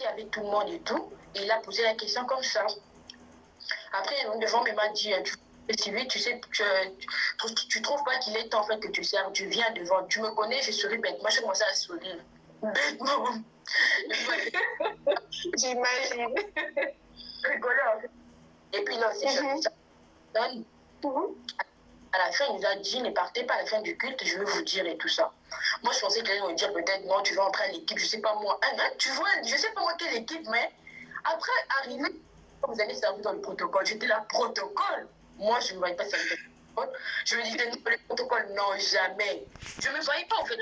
avec tout le monde et tout. Et il a posé la question comme ça. Après, devant, il m'a dit, Sylvie, tu sais, tu trouves pas qu'il est temps en fait que tu sers, tu viens devant, tu me connais, je souris bête. Moi, je commençais à sourire. Bêtement. J'imagine. Rigolo. Et puis là aussi, à la fin, il nous a dit, ne partez pas à la fin du culte, je vais vous dire et tout ça. Moi, je pensais qu'il allait nous dire peut-être, non, tu vas entrer à l'équipe, je sais pas moi. Tu vois, je sais pas moi quelle équipe, mais après, arrivé, vous allez servir dans le protocole. J'étais là, protocole. Moi, je ne me voyais pas servir dans le protocole. Je me disais, non, le protocole, non, jamais. Je ne me voyais pas, en fait.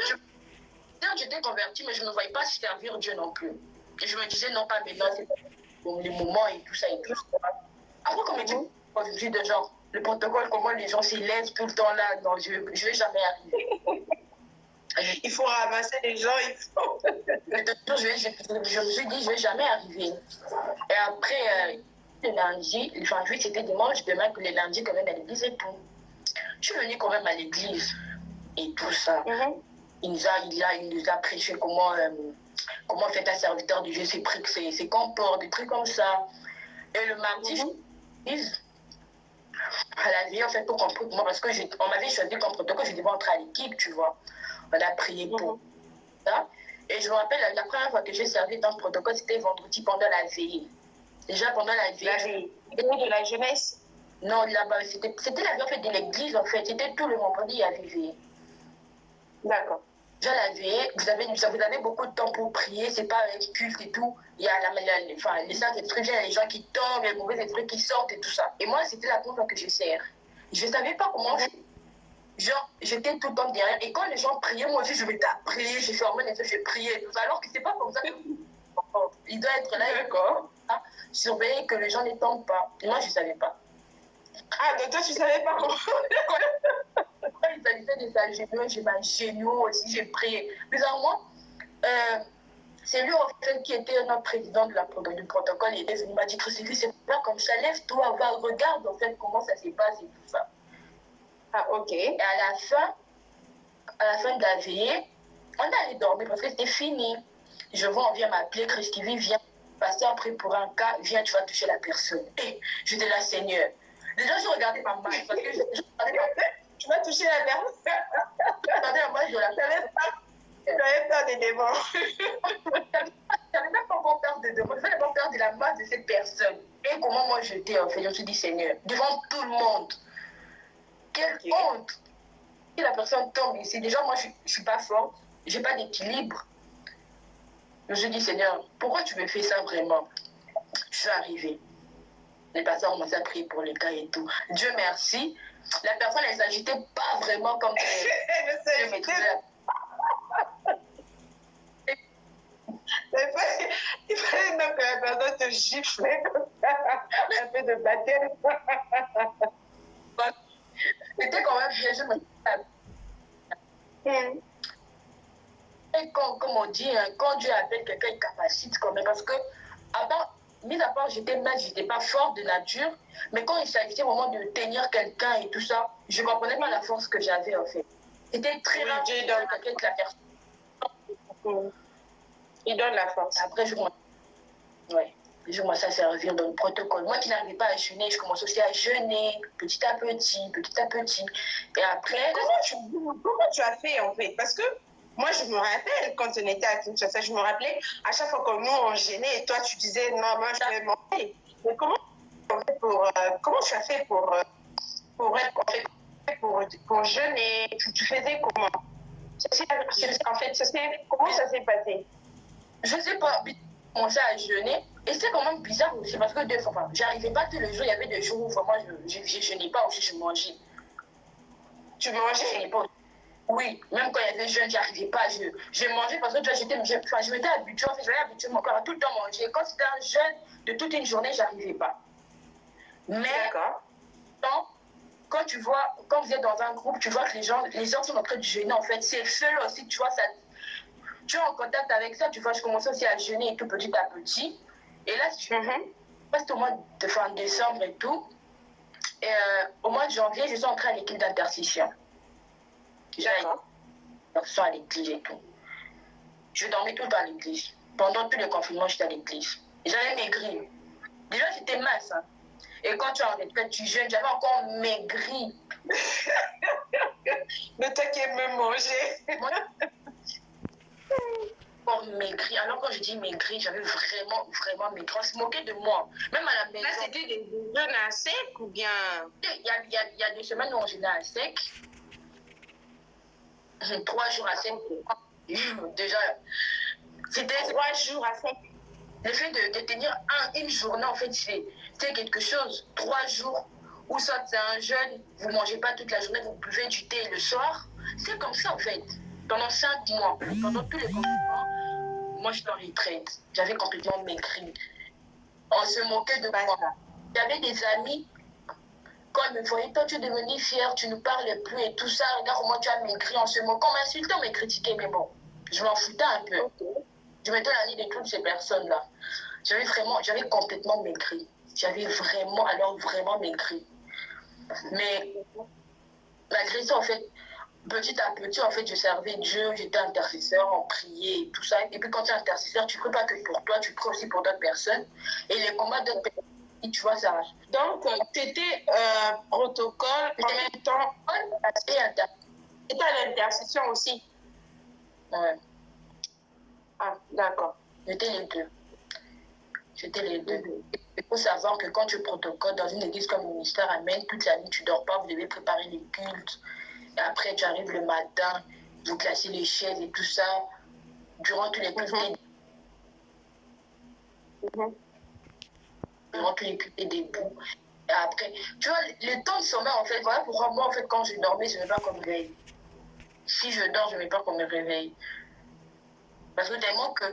J'étais convertie, mais je ne me voyais pas servir Dieu non plus. Et je me disais, non, pas maintenant, c'est pour les moments et tout ça et tout ça. Après, comme je dis, je suis de genre, le protocole, comment les gens s'élèvent tout le temps là, non, je ne vais jamais arriver. Il faut ramasser les gens, il faut. Je me suis dit, je ne vais jamais arriver. Et après, le lundi, enfin, oui, c'était dimanche, demain, que le lundi, quand même, à l'église et tout. Je suis venue quand même à l'église et tout ça. Il nous a prêché comment faire un serviteur de Dieu, ses comports, des trucs comme ça. Et le mardi, à la vie, en fait, pour comprendre moi, parce qu'on m'avait choisi comme protocole, je devais entrer à l'équipe, tu vois. On a prié pour ça. Et je me rappelle, la première fois que j'ai servi dans le protocole, c'était vendredi pendant la veillée. Déjà pendant la veillée. De la jeunesse? Non, là-bas, c'était la veillée en fait, de l'église, en fait. C'était tout le vendredi, il y avait veillée. D'accord. Déjà la veillée, vous avez beaucoup de temps pour prier, c'est pas un culte et tout. Il y a les saints esprits, il y a les gens qui tombent, les mauvais esprits qui sortent et tout ça. Et moi, c'était la première fois que je sers. Je savais pas comment genre, j'étais tout le temps derrière. Et quand les gens priaient, moi aussi, je m'étais à prier, j'ai fermé les yeux, je priais et tout ça. Alors que c'est pas comme ça que il doit être là, d'accord, surveiller que les gens ne tombent pas. Et moi, je savais pas. Ah, donc toi, tu savais pas comment. Il s'agissait des ingénieux, j'ai ma géniaux aussi, j'ai prié. Bizarrement, c'est lui en fait qui était notre président du protocole. Il est venu, il m'a dit, Christophe, c'est pas comme ça, lève-toi, va, regarde en fait comment ça se passe et tout ça. Ah, ok. Et à la fin de la veillée, on est allé dormir parce que c'était fini. Je vois, on vient m'appeler, Christophe, viens passer après pour un cas, viens, tu vas toucher la personne. Et j'étais là, Seigneur. Déjà, je regardais ma main parce que je regardais ma main. Tu vas toucher la personne. Je regardais ma main, je la savais pas. Tu avais peur des démons. Je n'avais même pas encore peur des démons. Je n'avais pas peur de la main de cette personne. Et comment moi j'étais en fait, je me suis dit, Seigneur, devant tout le monde, quelle honte. Si la personne tombe ici, déjà moi je ne suis pas forte, je n'ai pas d'équilibre. Je me suis dit, Seigneur, pourquoi tu me fais ça vraiment? Je suis arrivée. Les personnes ont commencé à prier pour les cas et tout. Dieu merci. La personne, elle ne s'agitait pas vraiment comme Dieu maîtrisait. Il fallait donc que la personne te giflait comme ça. Un peu de baptême. C'était quand même bien. Je me Et comme on dit, quand Dieu appelle quelqu'un, il capacite quand même. Parce que, mis à part, j'étais mince, je n'étais pas forte de nature. Mais quand il s'agissait vraiment de tenir quelqu'un et tout ça, je ne comprenais pas la force que j'avais en fait. C'était très rare de quelqu'un avec la personne. Il donne la force. Après, je commençais à servir dans le protocole. Moi qui n'arrivais pas à jeûner, je commençais aussi à jeûner petit à petit, petit à petit. Et après... Comment tu as fait en fait? Parce que moi, je me rappelle, quand on était à Kinshasa, je me rappelais, à chaque fois que nous, on gênait, et toi, tu disais, non, moi, je vais manger. Mais comment tu as fait pour jeûner? Tu faisais comment? En fait, comment ça s'est passé? Je ne sais pas, j'ai commencé à jeûner. Et c'est quand même bizarre aussi, parce que j'arrivais pas tous les jours, il y avait des jours où vraiment, je ne jeûnais pas aussi, je mangeais. Tu mangeais? Oui, même quand il y avait jeûne, j'arrivais pas. Je mangeais parce que je m'étais habituée, en fait, j'avais habitué mon corps à tout le temps manger. Quand c'était un jeûne de toute une journée, j'arrivais pas. Mais quand tu vois, quand vous êtes dans un groupe, tu vois que les gens sont en train de jeûner, en fait, c'est seul aussi, tu vois, ça, tu es en contact avec ça, tu vois, je commençais aussi à jeûner et tout petit à petit. Et là, c'était au mois de fin décembre et tout. Et au mois de janvier, je suis entrée à l'équipe d'intercession. J'allais à l'église et tout. Je dormais tout le temps à l'église. pendant tous les confinements, j'étais à l'église. J'avais maigri. Déjà, j'étais mince. Hein. Et quand tu es en retraite, tu jeûnes, j'avais encore maigri. Mais toi qui aimes manger. Moi, encore maigri. Alors quand je dis maigri, j'avais vraiment maigri. On se moquait de moi. Même à la maison. Là, c'était des jeûnes à sec ou bien... Il y a des semaines où on jeûnait à sec. 3 jours à sec. Déjà, c'était 3 jours à sec. le fait de tenir une journée, en fait, c'est quelque chose. 3 jours, ou soit c'est un jeûne, vous ne mangez pas toute la journée, vous buvez du thé le soir. C'est comme ça, en fait. Pendant 5 mois, pendant tous les confinements, moi, j'étais en retraite. J'avais complètement maigri. On se moquait de moi. J'avais des amis, quand ils me voyaient, toi, tu es devenu fière, tu ne parles plus et tout ça. Regarde comment tu as maigri. On se moquait, on m'insultait, on me critiquait, mais bon, je m'en foutais un peu. Je mettais la liste de toutes ces personnes-là. J'avais complètement maigri. J'avais vraiment maigri. Mais malgré ça, en fait, petit à petit, en fait, je servais Dieu, j'étais intercesseur, on priait et tout ça. Et puis quand tu es intercesseur, tu ne pries pas que pour toi, tu pries aussi pour d'autres personnes. Et les combats d'autres personnes, tu vois, ça. Donc, tu étais protocole en même temps. Et tu étais à l'intercession aussi. Ouais. Ah, d'accord. J'étais les deux. Il faut savoir que quand tu protocoles dans une église comme le ministère Amen, toute la nuit tu ne dors pas, vous devez préparer les cultes. Et après, tu arrives le matin, vous classez les chaises et tout ça. Durant tous les cultes, durant tous les cultes, t'es debout. Et après, tu vois, le temps de sommeil, en fait, voilà pourquoi moi, en fait, quand je dormais, je ne veux pas qu'on me réveille. Si je dors, je ne veux pas qu'on me réveille. Parce que tellement que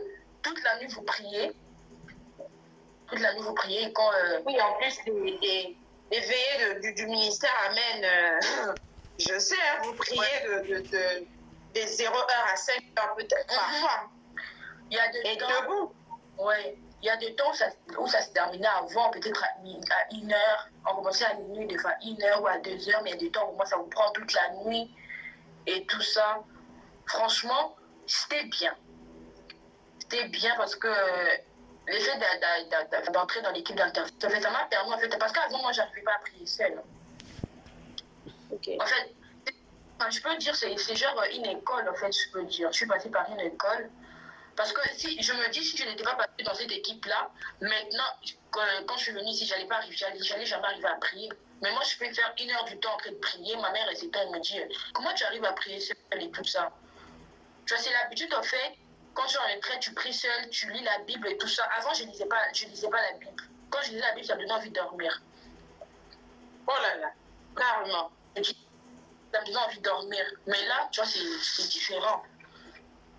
toute la nuit, vous priez. Toute la nuit, vous priez. Et quand, Oui, en plus, les veillées du ministère Amen, je sais, hein, vous priez de 0h à 5h peut-être parfois. Il y a des temps, debout. Ouais. Il y a des temps où ça se terminait avant, peut-être à 1h. On commençait à minuit, des fois 1h ou à 2h, mais il y a des temps où moi, ça vous prend toute la nuit et tout ça. Franchement, c'était bien. C'était bien parce que le fait d'entrer dans l'équipe d'intercession, en fait, ça m'a permis, en fait, parce qu'avant, moi, je n'arrivais pas à prier seule. Okay. En fait, je peux dire, c'est genre une école, en fait, je peux dire. Je suis passée par une école. Parce que si je me dis, si je n'étais pas passée dans cette équipe-là, maintenant, quand je suis venue ici, j'allais jamais arriver à prier. Mais moi, je peux faire 1 heure du temps en train de prier. Ma mère, elle me dit, comment tu arrives à prier seule et tout ça? Tu vois, c'est l'habitude, en fait. Quand tu es en retraite, tu pries seul, tu lis la Bible et tout ça. Avant, je lisais pas la Bible. Quand je lisais la Bible, ça me donnait envie de dormir. Oh là là, carrément. Ça me donnait envie de dormir. Mais là, tu vois, c'est différent.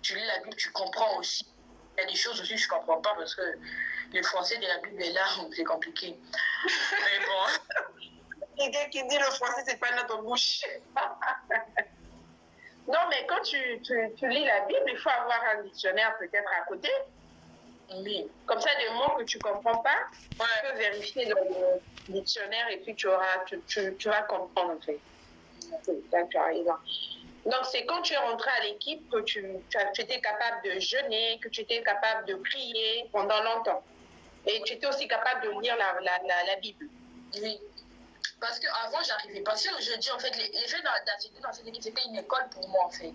Tu lis la Bible, tu comprends aussi. Il y a des choses aussi que je ne comprends pas parce que le français de la Bible est là, c'est compliqué. Mais bon. Quelqu'un qui dit le français, c'est pas notre bouche. Non, mais quand tu lis la Bible, il faut avoir un dictionnaire peut-être à côté. Oui. Comme ça, des mots que tu ne comprends pas, tu peux vérifier dans le dictionnaire et puis tu vas comprendre en fait. Là, tu arrives. Donc, c'est quand tu es rentré à l'équipe que tu étais capable de jeûner, que tu étais capable de prier pendant longtemps. Et tu étais aussi capable de lire la Bible. Oui. Parce qu'avant, j'arrivais pas. Si je dis, en fait, les faits d'assister dans cette équipe, c'était une école pour moi, en fait.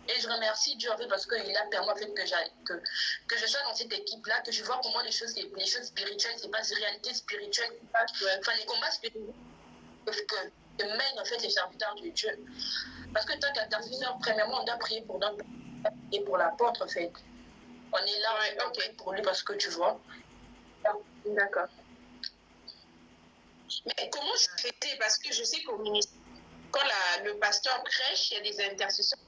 Et je remercie Dieu, en fait, parce qu'il a permis, en fait, que je sois dans cette équipe-là, que je vois comment les choses spirituelles, c'est pas des réalités spirituelles. Enfin, les combats spirituels que mènent, en fait, les serviteurs de Dieu. Parce que tant qu'intercesseur, premièrement, on doit prier pour notre et pour l'apôtre, en fait. On est là, on prie pour lui parce que tu vois. D'accord. Mais comment je faisais? Parce que je sais qu'au ministère, quand le pasteur prêche, il y a des intercesseurs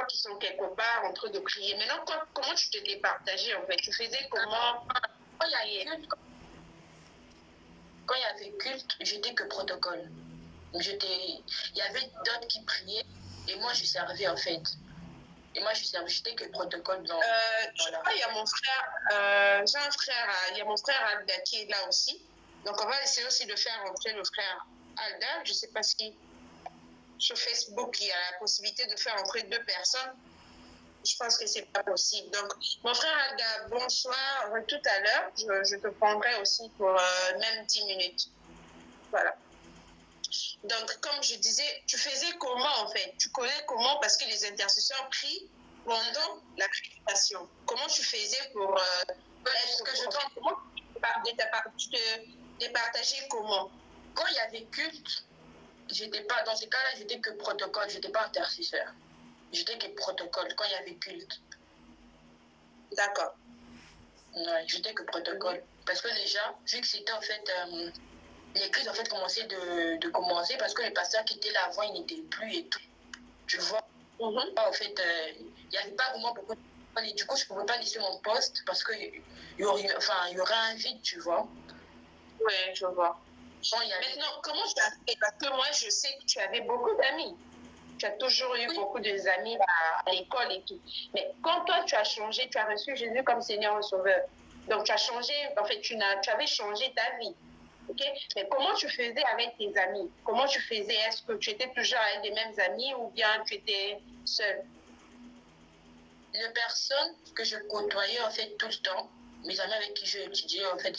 qui sont quelque part en train de prier. Maintenant, comment tu te départageais en fait? Tu faisais comment? Quand il y avait culte, j'étais que protocole. Il y avait d'autres qui priaient et moi je servais en fait. Et moi je servais, j'étais que protocole. Je crois qu'il y a mon frère, j'ai un frère, il y a mon frère Alda qui est là aussi. Donc on va essayer aussi de faire rentrer le frère Alda. Je ne sais pas si sur Facebook il y a la possibilité de faire entrer 2 personnes. Je pense que c'est pas possible. Donc, mon frère Aga, bonsoir. Tout à l'heure, je te prendrai aussi pour même 10 minutes. Voilà. Donc, comme je disais, tu faisais comment en fait? Tu connais comment? Parce que les intercesseurs prient pendant la prédication. Comment tu faisais pour Est-ce que je t'en... comment tu te départageais comment? Quand il y avait culte, j'étais pas dans ces cas-là, j'étais que protocole, j'étais pas intercesseur. J'étais que protocole quand il y avait culte. D'accord. Ouais, j'étais que protocole. Parce que déjà, vu que c'était en fait... l'église en fait commençait de commencer parce que les pasteurs qui étaient là avant, ils n'étaient plus et tout. Tu vois, en fait, il n'y avait pas vraiment beaucoup de... Et du coup, je ne pouvais pas laisser mon poste parce qu'il y aurait un vide, tu vois. Oui, je vois. Bon, maintenant, comment tu as fait? Parce que moi, je sais que tu avais beaucoup d'amis. Tu as toujours eu beaucoup d'amis à l'école et tout. Mais quand toi, tu as changé, tu as reçu Jésus comme Seigneur et Sauveur. Donc, tu as changé, en fait, tu avais changé ta vie. Okay? Mais comment tu faisais avec tes amis? Comment tu faisais? Est-ce que tu étais toujours avec les mêmes amis ou bien tu étais seule? Les personnes que je côtoyais en fait tout le temps, mes amis avec qui j'ai étudié, en fait,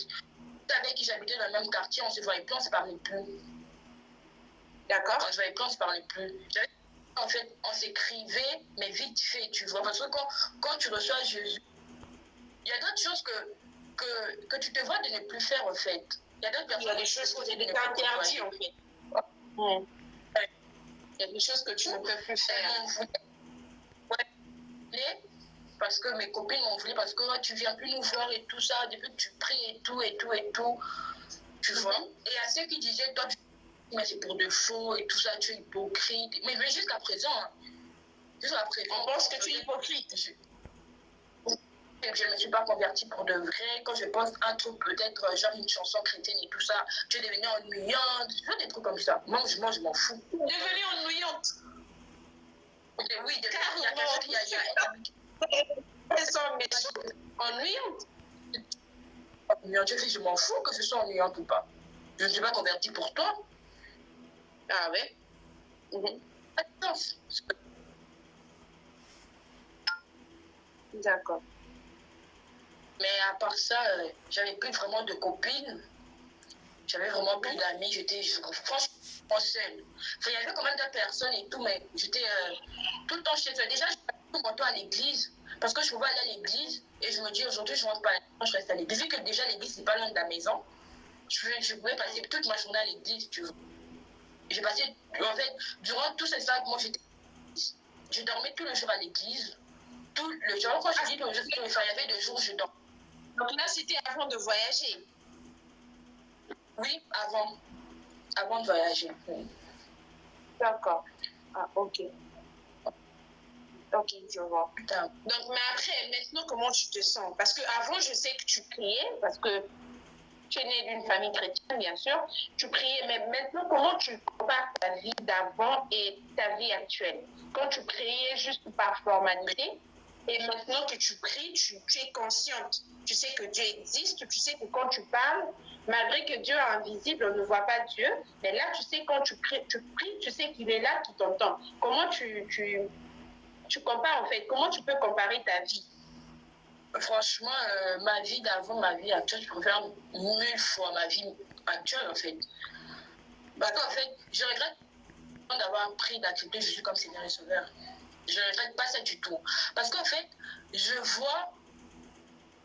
avec qui j'habitais dans le même quartier, on se voyait plus, on se parlait plus. D'accord. On se voyait plus, on se parlait plus. En fait, on s'écrivait, mais vite fait, tu vois. Parce que quand tu reçois Jésus, il y a d'autres choses que tu te vois de ne plus faire, en fait. Il y a d'autres personnes. Il y a des choses qui étaient interdites, en fait. Il y a des choses que tu ne peux plus faire. Parce que mes copines m'ont voulu, parce que tu viens plus nous voir et tout ça, depuis que tu pries et tout, et tout, et tout. Tu vois. Et à ceux qui disaient, toi, mais c'est pour de faux et tout ça, tu es hypocrite. Mais jusqu'à présent, on pense que tu es hypocrite. Je ne me suis pas convertie pour de vrai. Quand je pense un truc, peut-être genre une chanson chrétienne et tout ça, tu es devenue ennuyante, des trucs comme ça. Moi, je m'en fous. Devenue ennuyante. Oui, il y a quelqu'un qui ennuyante. Je m'en fous que ce soit ennuyante ou pas. Je ne suis pas convertie pour toi. Ah ouais. D'accord. Mais à part ça, j'avais plus vraiment de copines. J'avais vraiment plus d'amis. J'étais franchement seule. Enfin, il y avait quand même d'autres personnes et tout, mais j'étais tout le temps chez eux. Déjà, je suis tout à l'église parce que je pouvais aller à l'église et je me dis aujourd'hui, je rentre pas à l'église, je reste à l'église. Vu que déjà l'église, c'est pas loin de la maison, je pouvais passer toute ma journée à l'église, tu vois. J'ai passé, en fait, durant tous ces 5 mois, je dormais tout le jour à l'église. Tout le jour, quand je dis tout le jour, il y avait 2 jours où je dormais. Donc là, c'était avant de voyager? Oui, avant de voyager. Oui. D'accord. Ah, ok. Ok, je vois. Donc, mais après, maintenant, comment tu te sens? Parce qu'avant, je sais que tu priais, parce que tu es né d'une famille chrétienne, bien sûr. Tu priais, mais maintenant, comment tu compares ta vie d'avant et ta vie actuelle? Quand tu priais juste par formalité, et maintenant que tu pries, tu es consciente. Tu sais que Dieu existe, tu sais que quand tu parles, malgré que Dieu est invisible, on ne voit pas Dieu, mais là, tu sais, quand tu pries, tu sais qu'il est là, qui t'entend. Comment tu compares, en fait? Comment tu peux comparer ta vie? Franchement, ma vie d'avant, ma vie actuelle, je préfère 1000 fois ma vie actuelle, en fait. Parce qu'en fait, je regrette d'avoir pris d'accepter Jésus comme Seigneur et Sauveur. Je ne regrette pas ça du tout. Parce qu'en fait, je vois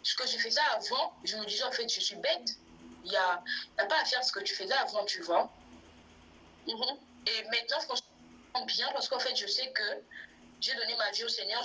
ce que je faisais avant, je me disais, en fait, je suis bête. Il n'y a pas à faire ce que tu faisais avant, tu vois. Et maintenant, franchement, bien, parce qu'en fait, je sais que j'ai donné ma vie au Seigneur.